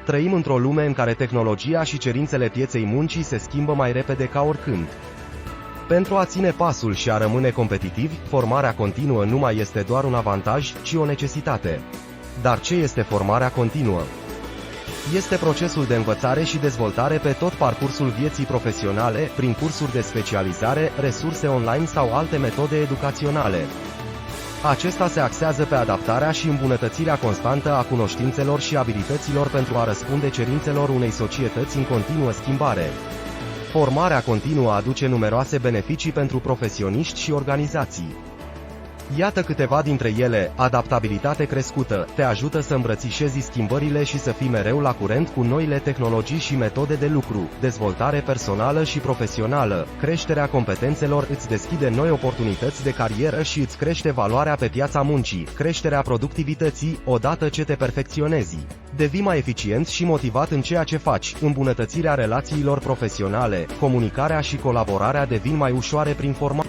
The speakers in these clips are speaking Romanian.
Trăim într-o lume în care tehnologia și cerințele pieței muncii se schimbă mai repede ca oricând. Pentru a ține pasul și a rămâne competitivi, formarea continuă nu mai este doar un avantaj, ci o necesitate. Dar ce este formarea continuă? Este procesul de învățare și dezvoltare pe tot parcursul vieții profesionale, prin cursuri de specializare, resurse online sau alte metode educaționale. Acesta se axează pe adaptarea și îmbunătățirea constantă a cunoștințelor și abilităților pentru a răspunde cerințelor unei societăți în continuă schimbare. Formarea continuă aduce numeroase beneficii pentru profesioniști și organizații. Iată câteva dintre ele: adaptabilitate crescută, te ajută să îmbrățișezi schimbările și să fii mereu la curent cu noile tehnologii și metode de lucru, dezvoltare personală și profesională, creșterea competențelor îți deschide noi oportunități de carieră și îți crește valoarea pe piața muncii, creșterea productivității, odată ce te perfecționezi. Devii mai eficient și motivat în ceea ce faci, îmbunătățirea relațiilor profesionale, comunicarea și colaborarea devin mai ușoare prin formare.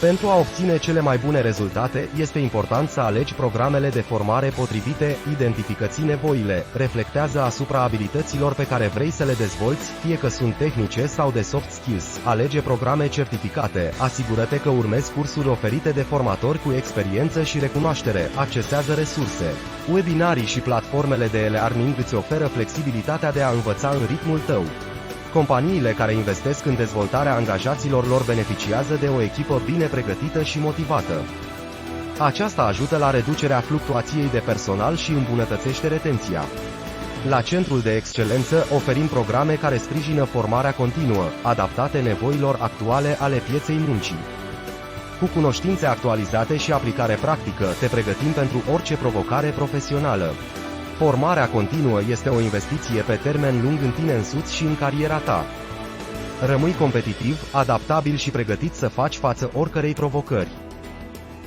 Pentru a obține cele mai bune rezultate, este important să alegi programele de formare potrivite, identifică-ți nevoile, reflectează asupra abilităților pe care vrei să le dezvolți, fie că sunt tehnice sau de soft skills, alege programe certificate, asigură-te că urmezi cursuri oferite de formatori cu experiență și recunoaștere, accesează resurse. Webinarii și platformele de e-learning îți oferă flexibilitatea de a învăța în ritmul tău. Companiile care investesc în dezvoltarea angajaților lor beneficiază de o echipă bine pregătită și motivată. Aceasta ajută la reducerea fluctuației de personal și îmbunătățește retenția. La Centrul de Excelență oferim programe care sprijină formarea continuă, adaptate nevoilor actuale ale pieței muncii. Cu cunoștințe actualizate și aplicare practică, te pregătim pentru orice provocare profesională. Formarea continuă este o investiție pe termen lung în tine însuți și în cariera ta. Rămâi competitiv, adaptabil și pregătit să faci față oricărei provocări.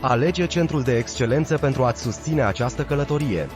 Alege Centrul de Excelență pentru a-ți susține această călătorie.